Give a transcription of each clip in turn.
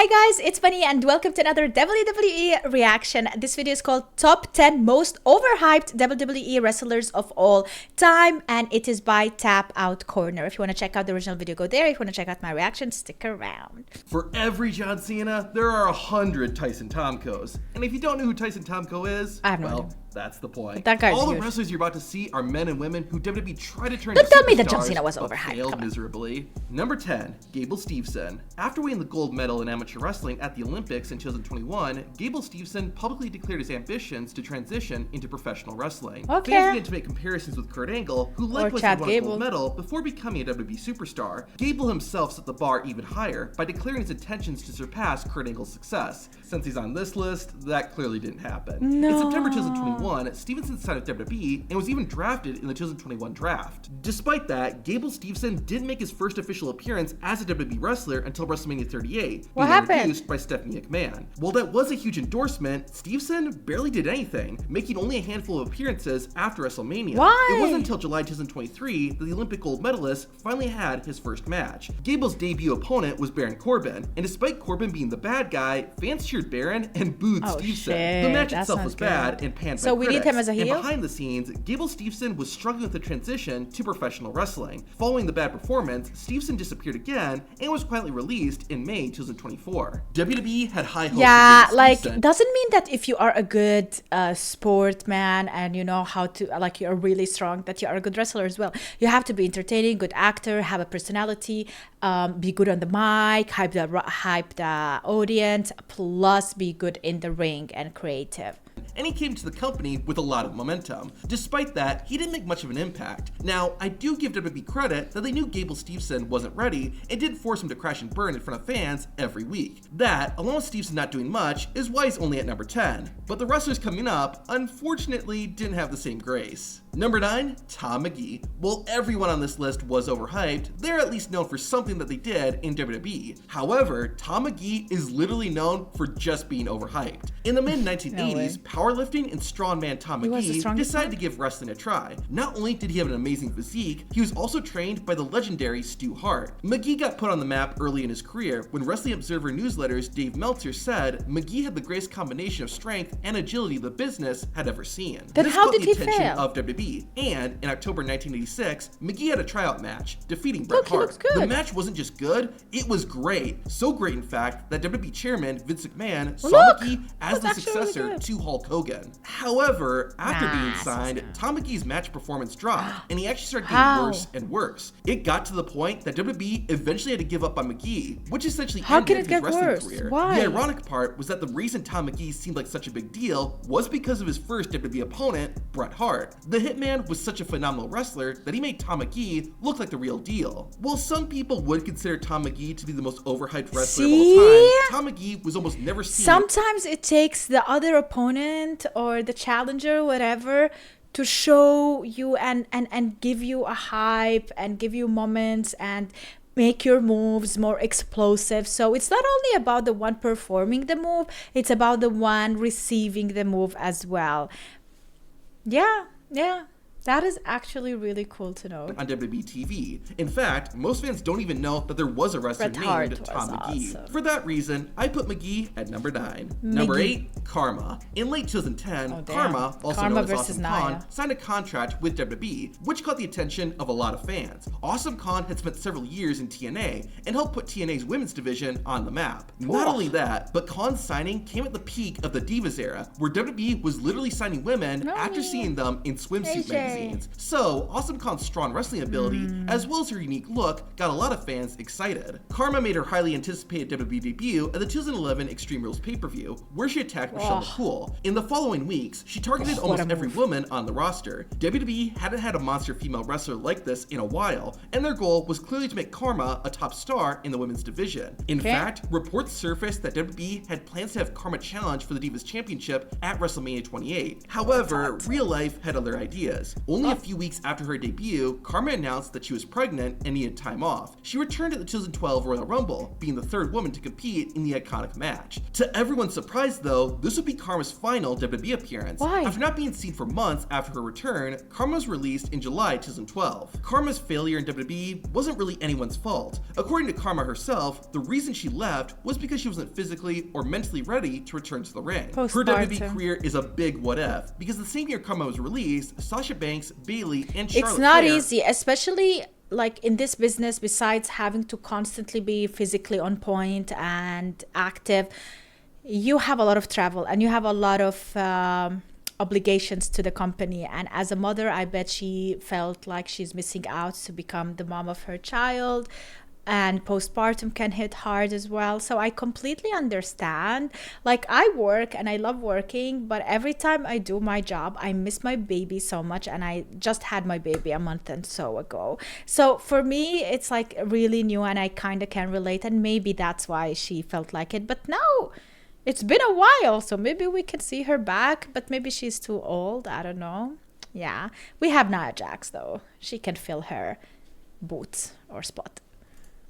Hi guys, it's Bunny and welcome to another WWE reaction. This video is called Top 10 Most Overhyped WWE Wrestlers of All Time, and it is by Tap Out Corner. If you want to check out the original video, go there. If you want to check out my reaction, stick around. For every John Cena, there are 100 Tyson Tomkos. And if you don't know who Tyson Tomko is, I have no idea. That's the point. That guy's all the huge. wrestlers you're about to see are men and women who WWE tried to turn Don't into tell me that John superstars, Cena was but overhyped. failed Come on. miserably. Number 10, Gable Steveson. After winning the gold medal in amateur wrestling at the Olympics in 2021, Gable Steveson publicly declared his ambitions to transition into professional wrestling. Okay. Fans began to make comparisons with Kurt Angle, who likewise Chad won a Gable. gold medal before becoming a WWE superstar. Gable himself set the bar even higher by declaring his intentions to surpass Kurt Angle's success. Since he's on this list, that clearly didn't happen. No. In September 2021, Stevenson signed with WWE and was even drafted in the 2021 draft. Despite that, Gable Steveson didn't make his first official appearance as a WWE wrestler until WrestleMania 38, What being happened? introduced by Stephanie McMahon. While that was a huge endorsement, Steveson barely did anything, making only a handful of appearances after WrestleMania. Why? It wasn't until July 2023 that the Olympic gold medalist finally had his first match. Gable's debut opponent was Baron Corbin, and despite Corbin being the bad guy, fans cheered Baron and booed Steveson. Shit, The match that itself sounds was good. bad and panned So by we need critics. him as a heel? And behind the scenes, Gable Steveson was struggling with the transition to professional wrestling. Following the bad performance, Steveson disappeared again and was quietly released in May 2024. WWE had high hopes Yeah, for Gable like, Steveson. doesn't mean that if you are a good sportman and you know how to, like, you're really strong, that you are a good wrestler as well. You have to be entertaining, good actor, have a personality, be good on the mic, hype the audience, plus be good in the ring and creative. And he came to the company with a lot of momentum. Despite that, he didn't make much of an impact. Now, I do give WWE credit that they knew Gable Steveson wasn't ready and did force him to crash and burn in front of fans every week. That, along with Steveson not doing much, is why he's only at number 10. But the wrestlers coming up, unfortunately, didn't have the same grace. Number 9, Tom Magee. While everyone on this list was overhyped, they're at least known for something that they did in WWE. However, Tom Magee is literally known for just being overhyped. In the mid-1980s, powerlifting and strongman Tom was the Magee strongest decided man? to give wrestling a try. Not only did he have an amazing physique, he was also trained by the legendary Stu Hart. Magee got put on the map early in his career when Wrestling Observer Newsletter's Dave Meltzer said Magee had the greatest combination of strength and agility the business had ever seen. Then This how caught did the he attention fail? of WWE, and in October 1986, Magee had a tryout match, defeating Bret Look, he Hart. looks good. The match wasn't just good, it was great. So great, in fact, that WWE chairman Vince McMahon saw Look, Magee as that's the actually really successor good. to Hulk Hogan. However, after being Nah, signed, Tom Magee's match performance dropped, and he actually started How? getting worse and worse. It got to the point that WWE eventually had to give up on Magee, which essentially How can ended it his get wrestling worse? career. Why? The ironic part was that the reason Tom Magee seemed like such a big deal was because of his first WWE opponent, Bret Hart. The Hitman was such a phenomenal wrestler that he made Tom Magee look like the real deal. While some people would consider Tom Magee to be the most overhyped wrestler of all See? time, Tom Magee was almost never seen. Sometimes it takes the other opponent or the challenger, whatever, to show you and give you a hype and give you moments and make your moves more explosive. So it's not only about the one performing the move, it's about the one receiving the move as well. Yeah. That is actually really cool to know. on WWE TV. In fact, most fans don't even know that there was a wrestler Bret Hart named was Tom Magee. awesome. For that reason, I put Magee at number 9. Number Magee. 8, Karma. In late 2010, Oh, damn. Karma, also Karma known as versus Awesome Nia. Khan, signed a contract with WWE, which caught the attention of a lot of fans. Awesome Khan had spent several years in TNA and helped put TNA's women's division on the map. Not Cool. only that, but Khan's signing came at the peak of the Divas era, where WWE was literally signing women after seeing them in swimsuit AJ. magazines. So, Awesome Khan's strong wrestling ability, as well as her unique look, got a lot of fans excited. Karma made her highly anticipated WWE debut at the 2011 Extreme Rules pay-per-view, where she attacked Michelle McCool. In the following weeks, she targeted what almost a every move. woman on the roster. WWE hadn't had a monster female wrestler like this in a while, and their goal was clearly to make Karma a top star in the women's division. In fact, reports surfaced that WWE had plans to have Karma challenge for the Divas Championship at WrestleMania 28. However, real life had other ideas. Only a few weeks after her debut, Karma announced that she was pregnant and needed time off. She returned at the 2012 Royal Rumble, being the third woman to compete in the iconic match. To everyone's surprise though, this would be Karma's final WWE appearance. Why? After not being seen for months after her return, Karma was released in July 2012. Karma's failure in WWE wasn't really anyone's fault. According to Karma herself, the reason she left was because she wasn't physically or mentally ready to return to the ring. Her WWE career is a big what if, because the same year Karma was released, Sasha Banks, Bayley, and Charlotte It's not Flair easy, especially like in this business, besides having to constantly be physically on point and active, you have a lot of travel and you have a lot of obligations to the company. And as a mother, I bet she felt like she's missing out to become the mom of her child. And postpartum can hit hard as well. So I completely understand. Like, I work and I love working, but every time I do my job, I miss my baby so much. And I just had my baby a month and so ago. So for me, it's like really new and I kind of can relate. And maybe that's why she felt like it. But now it's been a while, so maybe we can see her back. But maybe she's too old. I don't know. Yeah. We have Nia Jax, though. She can fill her boots or spot.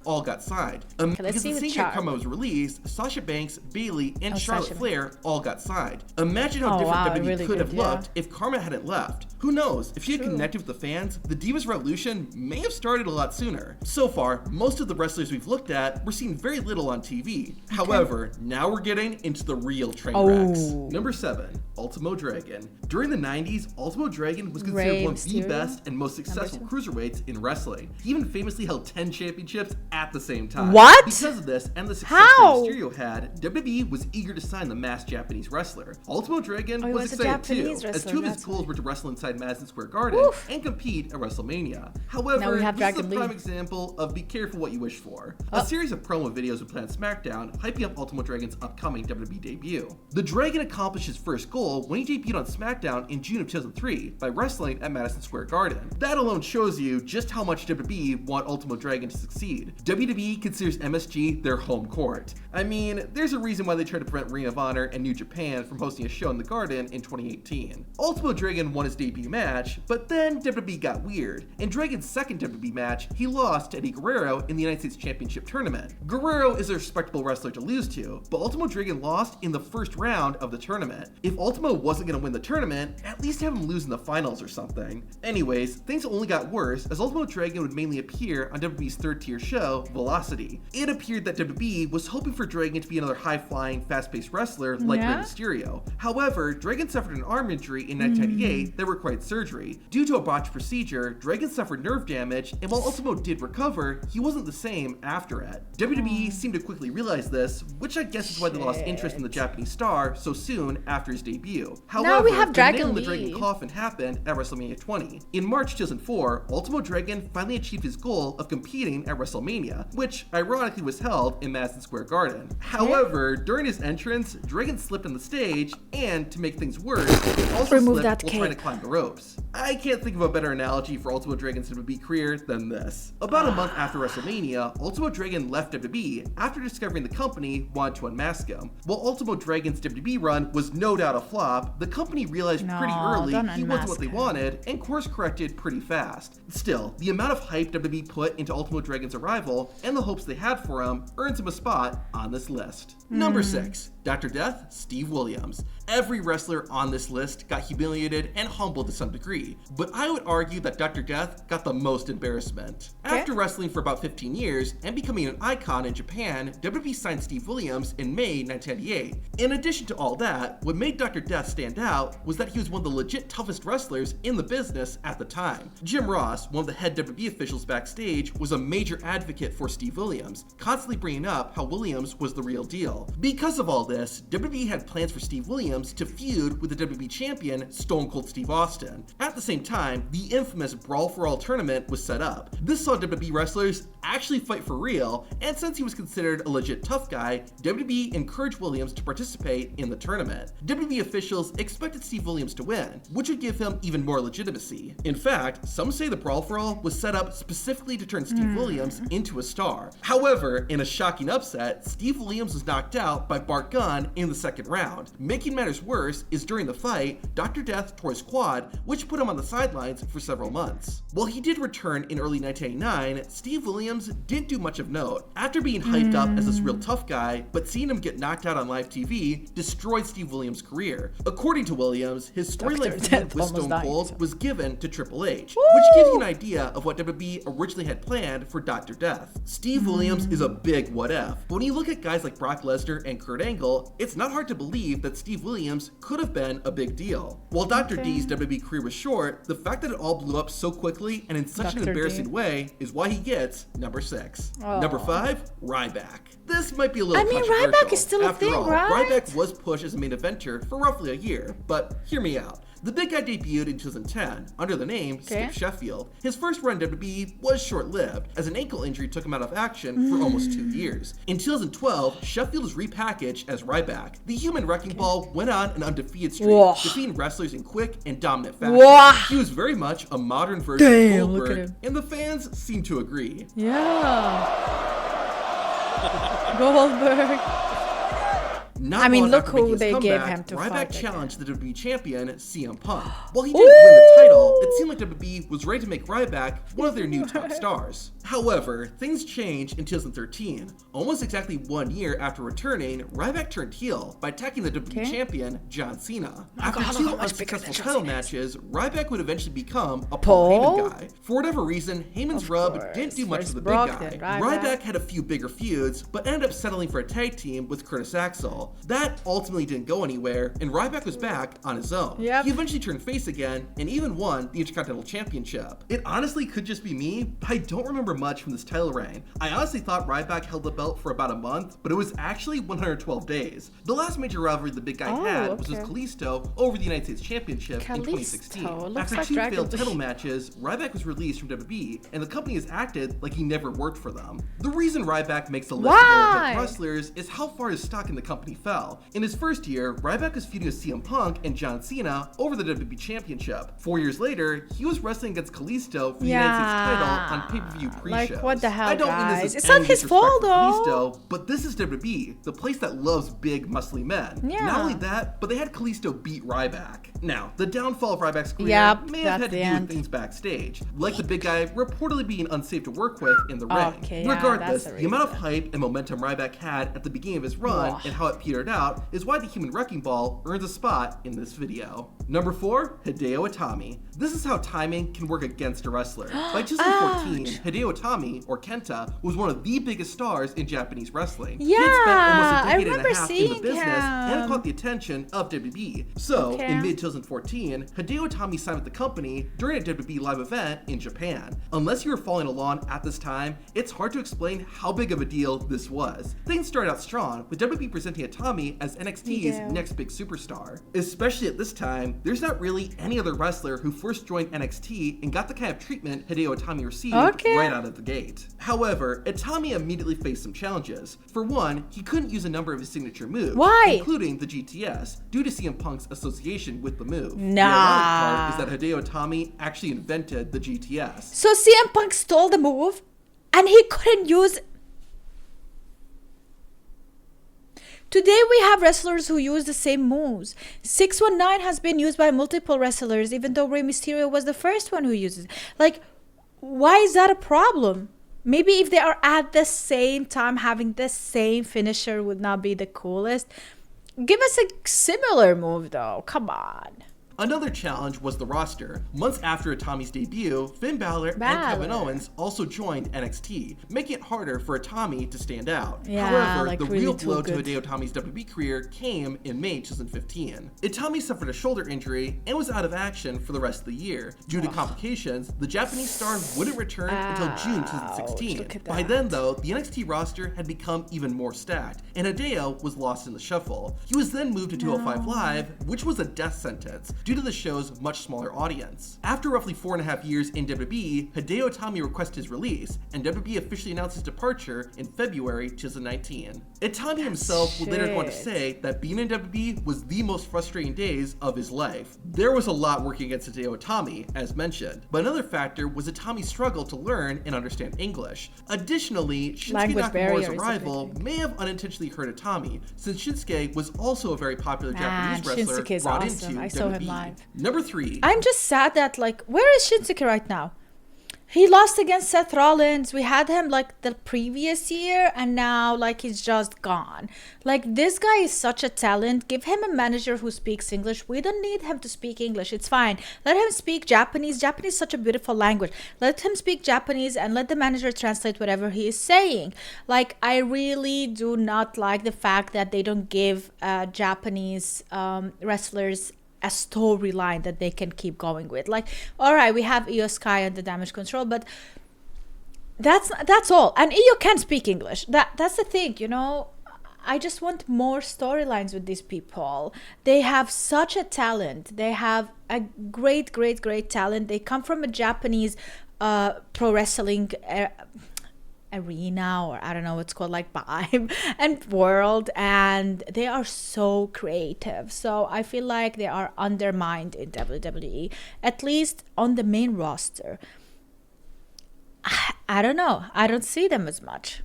All got signed. Because the same year Karma was released, Sasha Banks, Bayley, and Charlotte Flair all got signed. Imagine how different WWE could have looked if Karma hadn't left. Who knows, if she had connected with the fans, the Divas Revolution may have started a lot sooner. So far, most of the wrestlers we've looked at were seen very little on TV. However, now we're getting into the real train wrecks. Number 7, Ultimo Dragon. During the 90s, Ultimo Dragon was considered one of the best and most successful cruiserweights in wrestling. He even famously held 10 championships at the same time. What? Because of this and the success that Mysterio had, WWE was eager to sign the masked Japanese wrestler. Ultimo Dragon was excited too, as two of his goals were to wrestle inside Madison Square Garden and compete at WrestleMania. However, this is a prime example of be careful what you wish for. A series of promo videos would play on SmackDown, hyping up Ultimo Dragon's upcoming WWE debut. The Dragon accomplished his first goal when he debuted on SmackDown in June of 2003 by wrestling at Madison Square Garden. That alone shows you just how much WWE want Ultimo Dragon to succeed. WWE considers MSG their home court. I mean, there's a reason why they tried to prevent Ring of Honor and New Japan from hosting a show in the Garden in 2018. Ultimo Dragon won his debut match, but then WWE got weird. In Dragon's second WWE match, he lost to Eddie Guerrero in the United States Championship Tournament. Guerrero is a respectable wrestler to lose to, but Ultimo Dragon lost in the first round of the tournament. If Ultimo wasn't going to win the tournament, at least have him lose in the finals or something. Anyways, things only got worse as Ultimo Dragon would mainly appear on WWE's third-tier show, Velocity. It appeared that WWE was hoping for Dragon to be another high-flying, fast-paced wrestler like Rey Mysterio. However, Dragon suffered an arm injury in 1998 that required surgery. Due to a botched procedure, Dragon suffered nerve damage, and while Ultimo did recover, he wasn't the same after it. WWE seemed to quickly realize this, which I guess is why they lost interest in the Japanese star so soon after his debut. However, now we have the nail in the Dragon coffin happened at WrestleMania 20. In March 2004, Ultimo Dragon finally achieved his goal of competing at WrestleMania, which ironically was held in Madison Square Garden. However, during his entrance, Dragon slipped on the stage, and to make things worse, he also slipped while trying to climb the ropes. I can't think of a better analogy for Ultimo Dragon's WWE career than this. About a month after WrestleMania, Ultimo Dragon left WWE after discovering the company wanted to unmask him. While Ultimo Dragon's WWE run was no doubt a flop, the company realized pretty early he wasn't what they wanted and course corrected pretty fast. Still, the amount of hype WWE put into Ultimo Dragon's arrival and the hopes they had for him earns him a spot on this list. Number 6, Dr. Death, Steve Williams. Every wrestler on this list got humiliated and humbled to some degree, but I would argue that Dr. Death got the most embarrassment. After wrestling for about 15 years and becoming an icon in Japan, WWE signed Steve Williams in May 1998. In addition to all that, what made Dr. Death stand out was that he was one of the legit toughest wrestlers in the business at the time. Jim Ross, one of the head WWE officials backstage, was a major advocate for Steve Williams, constantly bringing up how Williams was the real deal. Because of all this, WWE had plans for Steve Williams to feud with the WWE champion Stone Cold Steve Austin. At the same time, the infamous Brawl for All tournament was set up. This saw WWE wrestlers actually fight for real, and since he was considered a legit tough guy, WWE encouraged Williams to participate in the tournament. WWE officials expected Steve Williams to win, which would give him even more legitimacy. In fact, some say the Brawl for All was set up specifically to turn Steve Williams into a star. However, in a shocking upset, Steve Williams was knocked out by Bart Gunn gun in the second round. Making matters worse is during the fight, Dr. Death tore his quad, which put him on the sidelines for several months. While he did return in early 1999, Steve Williams didn't do much of note. After being hyped up as this real tough guy, but seeing him get knocked out on live TV destroyed Steve Williams' career. According to Williams, his storyline feud with Stone Cold was given to Triple H, which gives you an idea of what WWE originally had planned for Dr. Death. Steve Williams is a big what if, but when you look at guys like Brock Lesnar and Kurt Angle, it's not hard to believe that Steve Williams could have been a big deal. While Dr. D's WWE career was short, the fact that it all blew up so quickly and in such an embarrassing way is why he gets number 6. Number 5, Ryback. This might be a little controversial. Ryback is still a thing, After all, right? Ryback was pushed as a main eventer for roughly a year, but hear me out. The big guy debuted in 2010 under the name Skip Sheffield. His first run in WWE was short-lived, as an ankle injury took him out of action for almost 2 years. In 2012, Sheffield was repackaged as Ryback. The human wrecking ball went on an undefeated streak, defeating wrestlers in quick and dominant fashion. He was very much a modern version of Goldberg, and the fans seem to agree. Yeah. Goldberg. Not look who they gave him to Ryback fight. challenged the WWE champion, CM Punk. While he didn't win the title, it seemed like WWE was ready to make Ryback one of their new top stars. However, things changed in 2013. Almost exactly 1 year after returning, Ryback turned heel by attacking the WWE champion, John Cena. After 2 unsuccessful title matches, Ryback would eventually become a Paul Heyman guy. For whatever reason, Heyman's rub didn't do much for the big guy. Ryback had a few bigger feuds, but ended up settling for a tag team with Curtis Axel. That ultimately didn't go anywhere, and Ryback was back on his own. He eventually turned face again, and even won the Intercontinental Championship. It honestly could just be me, but I don't remember much from this title reign. I honestly thought Ryback held the belt for about a month, but it was actually 112 days. The last major rivalry the big guy had was with Kalisto over the United States Championship in 2016. After 2 failed title matches, Ryback was released from WWE, and the company has acted like he never worked for them. The reason Ryback makes the list of all-time wrestlers is how far his stock in the company fell. In his first year, Ryback was feuding with CM Punk and John Cena over the WWE Championship. 4 years later, he was wrestling against Kalisto for the United States title on pay-per-view pre-shows. Like, what the hell, I don't guys? mean this is It's not his fault, though. Kalisto, but this is WWE, the place that loves big, muscly men. Not only that, but they had Kalisto beat Ryback. Now, the downfall of Ryback's career may have had to do with things backstage, like the big guy reportedly being unsafe to work with in the ring. Regardless, the amount of hype and momentum Ryback had at the beginning of his run and how it petered out is why the human wrecking ball earns a spot in this video. Number 4, Hideo Itami. This is how timing can work against a wrestler. By 2014, Hideo Itami, or Kenta, was one of the biggest stars in Japanese wrestling. He had spent almost a decade and a half in the business and caught the attention of WWE. So, in mid-2014, Hideo Itami signed with the company during a WWE live event in Japan. Unless you were following along at this time, it's hard to explain how big of a deal this was. Things started out strong, with WWE presenting Itami as NXT's next big superstar. Especially at this time, there's not really any other wrestler who first joined NXT and got the kind of treatment Hideo Itami received right out of the gate. However, Itami immediately faced some challenges. For one, he couldn't use a number of his signature moves, including the GTS, due to CM Punk's association with the move. The ironic part is that Hideo Itami actually invented the GTS. So CM Punk stole the move, and he couldn't use. Today we have wrestlers who use the same moves. 619 has been used by multiple wrestlers, even though Rey Mysterio was the first one who uses it. Like, why is that a problem? Maybe if they are at the same time having the same finisher would not be the coolest. Give us a similar move though, come on. Another challenge was the roster. Months after Itami's debut, Finn Balor and Kevin Owens also joined NXT, making it harder for Itami to stand out. However, the real blow to Hideo Itami's WWE career came in May 2015. Itami suffered a shoulder injury and was out of action for the rest of the year. Due to complications, the Japanese star wouldn't return until June 2016. By then, though, the NXT roster had become even more stacked, and Hideo was lost in the shuffle. He was then moved to 205 Live, which was a death sentence. due to the show's much smaller audience. After roughly 4.5 years in WWE, Hideo Itami requested his release, and WWE officially announced his departure in February 2019. Itami himself would later go on to say that being in WWE was the most frustrating days of his life. There was a lot working against Hideo Itami, as mentioned, but another factor was Itami's struggle to learn and understand English. Additionally, Shinsuke Nakamura's arrival may have unintentionally hurt Itami, since Shinsuke was also a very popular Japanese wrestler Shinsuke is brought awesome. into I saw him WWE. live. Number 3. I'm just sad that, like, where is Shinsuke right now? He lost against Seth Rollins. We had him like the previous year, and now like he's just gone. Like, this guy is such a talent. Give him a manager who speaks English. We don't need him to speak English. It's fine. Let him speak Japanese. Japanese is such a beautiful language. Let him speak Japanese and let the manager translate whatever he is saying. Like, I really do not like the fact that they don't give Japanese wrestlers a storyline that they can keep going with. Like, all right, we have Io Sky and the Damage Control, but that's all. And Io can speak English. That's the thing, you know. I just want more storylines with these people. They have such a talent. They have a great talent. They come from a Japanese pro wrestling arena, or I don't know what's called, like vibe and world, and they are so creative. So I feel like they are undermined in WWE, at least on the main roster. I don't know. I don't see them as much.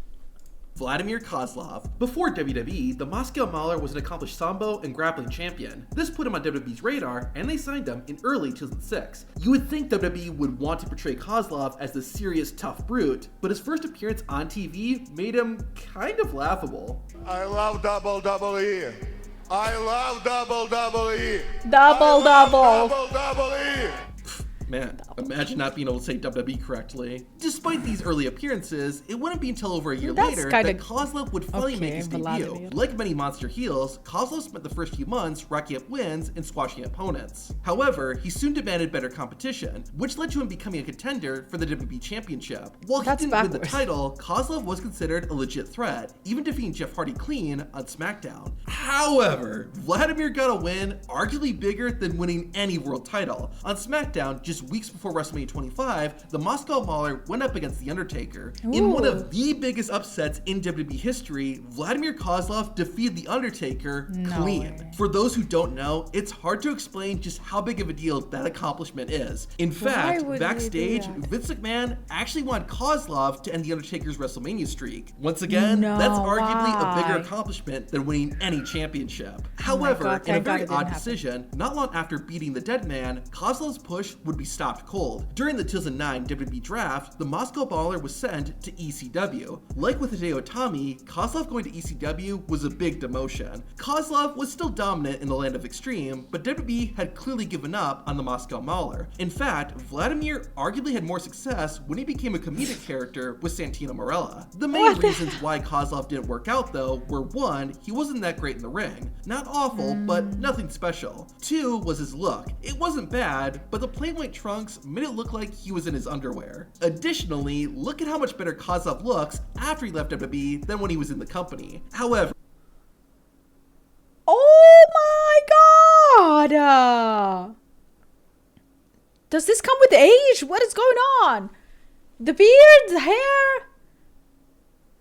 Vladimir Kozlov. Before WWE, the Moscow Mauler was an accomplished sambo and grappling champion. This put him on WWE's radar, and they signed him in early 2006. You would think WWE would want to portray Kozlov as the serious, tough brute, but his first appearance on TV made him kind of laughable. I love WWE. I love WWE. WWE. Man, imagine not being able to say WWE correctly. Despite these early appearances, it wouldn't be until over a year later that Kozlov would finally make his debut. Like many monster heels, Kozlov spent the first few months racking up wins and squashing opponents. However, he soon demanded better competition, which led to him becoming a contender for the WWE Championship. While he didn't win the title, Kozlov was considered a legit threat, even defeating Jeff Hardy clean on SmackDown. However, Vladimir got a win arguably bigger than winning any world title. On SmackDown, just weeks before WrestleMania 25, the Moscow Mauler went up against The Undertaker. In one of the biggest upsets in WWE history, Vladimir Kozlov defeated The Undertaker clean. For those who don't know, it's hard to explain just how big of a deal that accomplishment is. In fact, backstage, Vince McMahon actually wanted Kozlov to end The Undertaker's WrestleMania streak. Once again, that's arguably a bigger accomplishment than winning any championship. However, in a very odd decision, not long after beating the Dead Man, Kozlov's push would be stopped cold. During the 2009 WWE draft, the Moscow Mauler was sent to ECW. Like with Hideo Itami, Kozlov going to ECW was a big demotion. Kozlov was still dominant in the land of extreme, but WWE had clearly given up on the Moscow Mauler. In fact, Vladimir arguably had more success when he became a comedic character with Santino Marella. The main reasons why Kozlov didn't work out though were 1, he wasn't that great in the ring. Not awful, but nothing special. 2 was his look. It wasn't bad, but the plain white trunks made it look like he was in his underwear. Additionally, look at how much better Kozlov looks after he left WWE than when he was in the company. However, oh my god! Does this come with age? What is going on? The beard, the hair,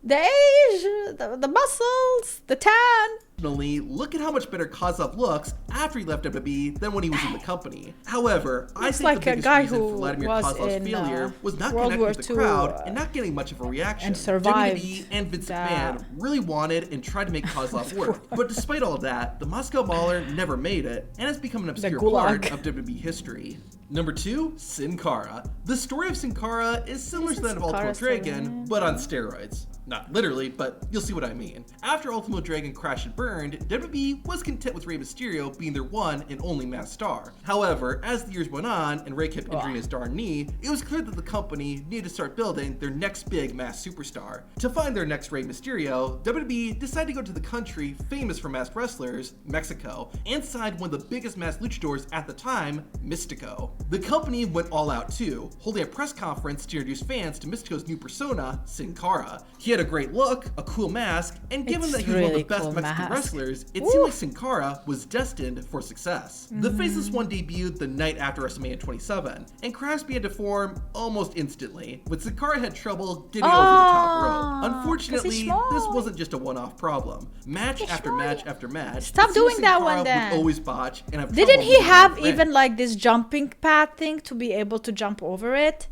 the age, the muscles, the tan. Look at how much better Kozlov looks after he left WWE than when he was in the company. However, I think the biggest reason for Vladimir Kozlov's failure was not connecting with the crowd and not getting much of a reaction. And survived WWE and Vince McMahon really wanted and tried to make Kozlov work. But despite all that, the Moscow Mauler never made it and has become an obscure part of WWE history. Number 2, Sin Cara. The story of Sin Cara is similar to that of Ultimo Dragon, but on steroids. Not literally, but you'll see what I mean. After Ultimo Dragon crashed and burned, WWE was content with Rey Mysterio being their one and only masked star. However, as the years went on and Rey kept injuring his darn knee, it was clear that the company needed to start building their next big masked superstar. To find their next Rey Mysterio, WWE decided to go to the country famous for masked wrestlers, Mexico, and signed one of the biggest masked luchadors at the time, Mystico. The company went all out too, holding a press conference to introduce fans to Mystico's new persona, Sin Cara. He had a great look, a cool mask, and given that he was one of the best Mexican wrestlers, it seemed like Sin Cara was destined for success. The Faceless One debuted the night after WrestleMania 27, and cracks began to form almost instantly, but Sin Cara had trouble getting over the top rope. Unfortunately, this wasn't just a one-off problem. Match after match after match. Stop doing that one then. Would always botch and have Didn't he have even like this jumping pad thing to be able to jump over it?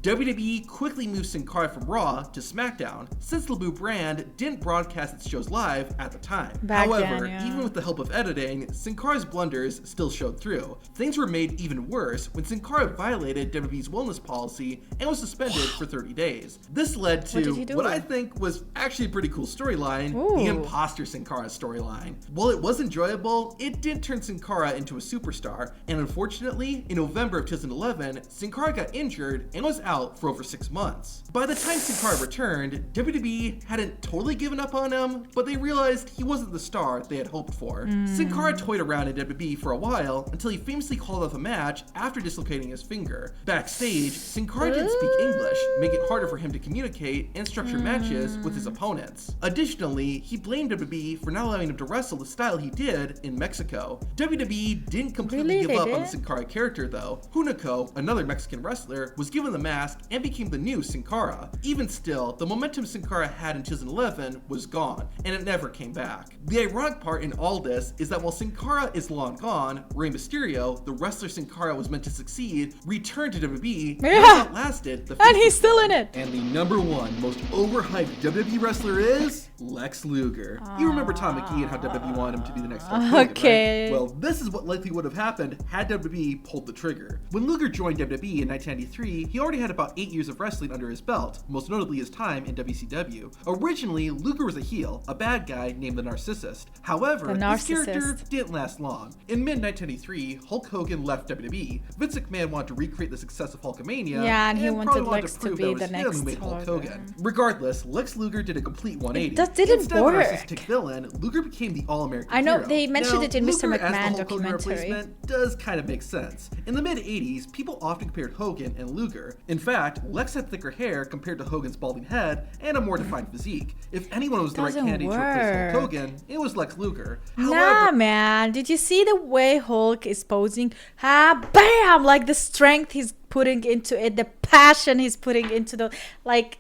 WWE quickly moved Sin Cara from Raw to SmackDown, since the Blue brand didn't broadcast its shows live at the time. However, even with the help of editing, Sin Cara's blunders still showed through. Things were made even worse when Sin Cara violated WWE's wellness policy and was suspended for 30 days. This led to what I think was actually a pretty cool storyline, the Imposter Sin Cara storyline. While it was enjoyable, it did turn Sin Cara into a superstar, and unfortunately, in November of 2011, Sin Cara got injured and was out for over 6 months. By the time Sin Cara returned, WWE hadn't totally given up on him, but they realized he wasn't the star they had hoped for. Sin Cara toyed around in WWE for a while until he famously called off a match after dislocating his finger. Backstage, Sin Cara didn't speak English, making it harder for him to communicate and structure matches with his opponents. Additionally, he blamed WWE for not allowing him to wrestle the style he did in Mexico. WWE didn't completely give up on the Sin Cara character though. Hunico, another Mexican wrestler, was given the mask and became the new Sin Cara. Even still, the momentum Sin Cara had in 2011 was gone, and it never came back. The ironic part in all this is that while Sin Cara is long gone, Rey Mysterio, the wrestler Sin Cara was meant to succeed, returned to WWE and outlasted the and he's still in it. And the #1 most overhyped WWE wrestler is Lex Luger. You remember Tom McGee and how WWE wanted him to be the next Hulk Hogan, right? Well, this is what likely would have happened had WWE pulled the trigger. When Luger joined WWE in 1993, he already had about 8 years of wrestling under his belt, most notably his time in WCW. Originally, Luger was a heel, a bad guy named the Narcissist. However, his character didn't last long. In mid-1993, Hulk Hogan left WWE. Vince McMahon wanted to recreate the success of Hulkamania, and he wanted Lex to be the next Hulk Hogan. Regardless, Lex Luger did a complete 180. That didn't Instead work. of a narcissistic villain, Luger became the all-American I know, hero. they mentioned it in Luger Mr. as the McMahon Hulk Hogan documentary. replacement does kind of make sense. In the mid-80s, people often compared Hogan and Luger. In fact, Lex had thicker hair compared to Hogan's balding head and a more defined physique. If anyone was the right candidate to replace Hulk Hogan, it was Lex Luger. Nah, man. Did you see the way Hulk is posing? Bam! Like the strength he's putting into it, the passion he's putting into the... Like,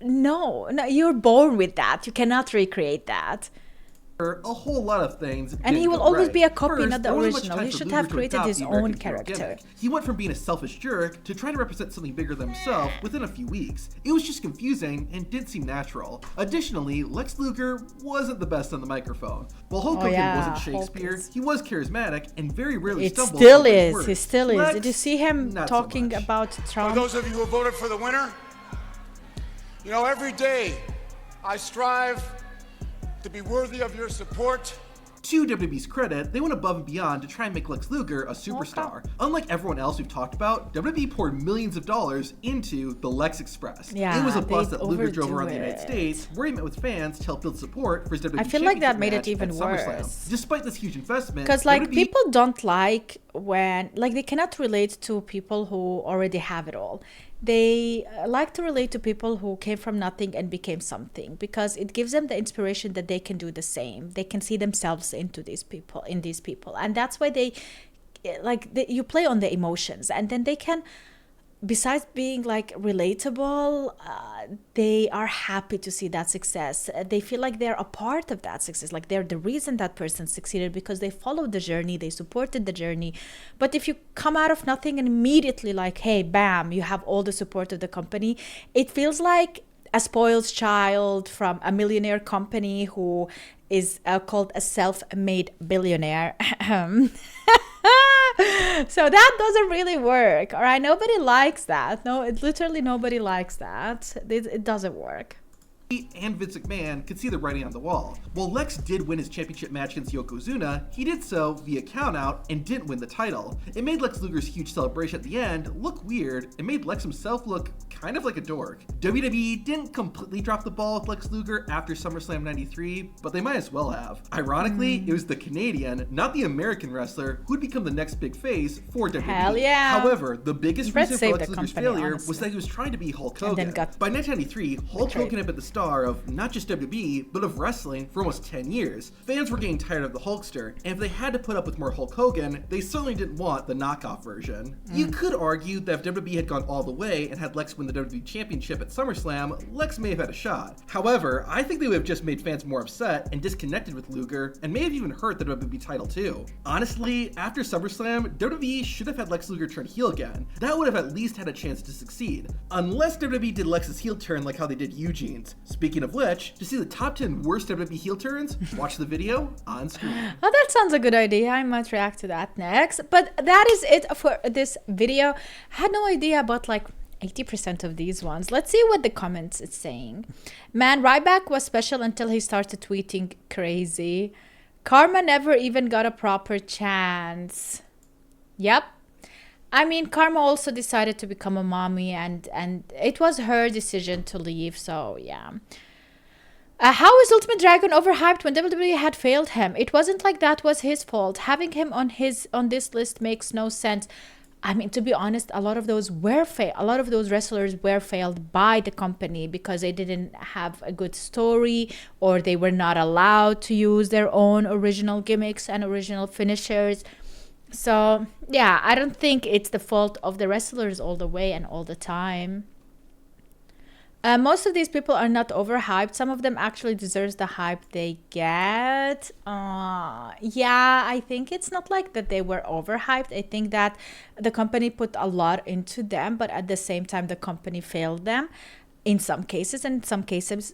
no, you're born with that. You cannot recreate that. A whole lot of things. And he will always be a copy, First, not the original. He should have created his own character. He went from being a selfish jerk to trying to represent something bigger than himself within a few weeks. It was just confusing and didn't seem natural. Additionally, Lex Luger wasn't the best on the microphone. While Hulk Hogan wasn't Shakespeare, he was charismatic and very rarely stumbled. He still is. Did you see him talking about Trump? For those of you who voted for the winner, you know, every day I strive to be worthy of your support. To WWE's credit, they went above and beyond to try and make Lex Luger a superstar. Unlike everyone else we've talked about, WWE poured millions of dollars into the Lex Express. It was a bus that Luger drove around the United States, where he met with fans to help build support for his WWE I feel like that made it even worse. Despite this huge investment, because like people don't like when they cannot relate to people who already have it all. They like to relate to people who came from nothing and became something, because it gives them the inspiration that they can do the same. They can see themselves into these people, and that's why you play on the emotions, and then they can, besides being like relatable, they are happy to see that success. They feel like they're a part of that success, like they're the reason that person succeeded, because they followed the journey, they supported the journey. But if you come out of nothing and immediately like, hey, bam, you have all the support of the company, it feels like a spoiled child from a millionaire company who is called a self-made billionaire. So that doesn't really work. All right, nobody likes that. No, literally nobody likes that. It doesn't work. and Vince McMahon could see the writing on the wall. While Lex did win his championship match against Yokozuna, he did so via countout and didn't win the title. It made Lex Luger's huge celebration at the end look weird and made Lex himself look kind of like a dork. WWE didn't completely drop the ball with Lex Luger after SummerSlam 93, but they might as well have. Ironically, it was the Canadian, not the American wrestler, who'd become the next big face for WWE. Hell yeah. However, the biggest reason for Lex Luger's failure honestly. was that he was trying to be Hulk Hogan. By 1993, Hulk Hogan had been the star of not just WWE, but of wrestling for almost 10 years. Fans were getting tired of the Hulkster, and if they had to put up with more Hulk Hogan, they certainly didn't want the knockoff version. You could argue that if WWE had gone all the way and had Lex win the WWE Championship at SummerSlam, Lex may have had a shot. However, I think they would have just made fans more upset and disconnected with Luger, and may have even hurt the WWE title too. Honestly, after SummerSlam, WWE should have had Lex Luger turn heel again. That would have at least had a chance to succeed. Unless WWE did Lex's heel turn like how they did Eugene's. Speaking of which, to see the top 10 worst WWE heel turns, watch the video on screen. Oh, that sounds a good idea. I might react to that next. But that is it for this video. I had no idea about like 80% of these ones. Let's see what the comments is saying. Man, Ryback was special until he started tweeting crazy. Karma never even got a proper chance. Yep. I mean, Karma also decided to become a mommy, and it was her decision to leave, so yeah. How is Ultimate Dragon overhyped when WWE had failed him? It wasn't like that was his fault. Having him on this list makes no sense. I mean, to be honest, a lot of those wrestlers were failed by the company because they didn't have a good story, or they were not allowed to use their own original gimmicks and original finishers. So yeah, I don't think it's the fault of the wrestlers all the way and all the time. Most of these people are not overhyped. Some of them actually deserves the hype they get. Yeah, I think it's not like that they were overhyped. I think that the company put a lot into them, but at the same time, the company failed them in some cases, and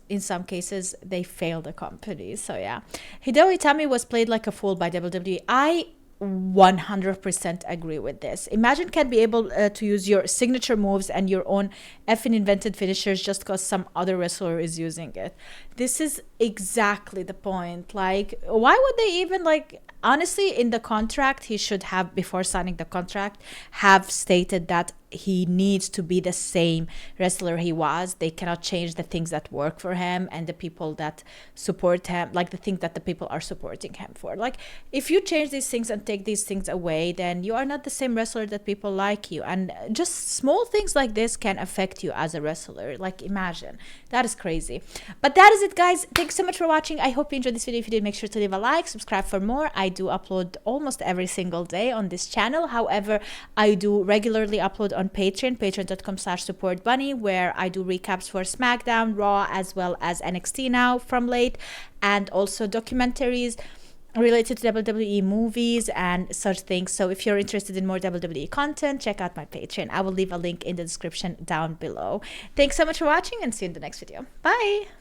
in some cases, they failed the company. So yeah, Hideo Itami was played like a fool by WWE. I 100% agree with this. Imagine can't be able to use your signature moves and your own effing invented finishers just because some other wrestler is using it. This is exactly the point. Like, why would they even, like, honestly, in the contract, he should have, before signing the contract, have stated that he needs to be the same wrestler he was. They cannot change the things that work for him and the people that support him, like the things that the people are supporting him for. Like, if you change these things and take these things away, then you are not the same wrestler that people like you. And just small things like this can affect you as a wrestler. Like, imagine. That is crazy. But that is it, guys. Thanks so much for watching. I hope you enjoyed this video. If you did, make sure to leave a like, subscribe for more. I do upload almost every single day on this channel. However, I do regularly upload on Patreon, patreon.com/supportbunny, where I do recaps for SmackDown, Raw, as well as NXT now from late, and also documentaries related to WWE movies and such things. So if you're interested in more WWE content, check out my Patreon. I will leave a link in the description down below. Thanks so much for watching, and see you in the next video. Bye!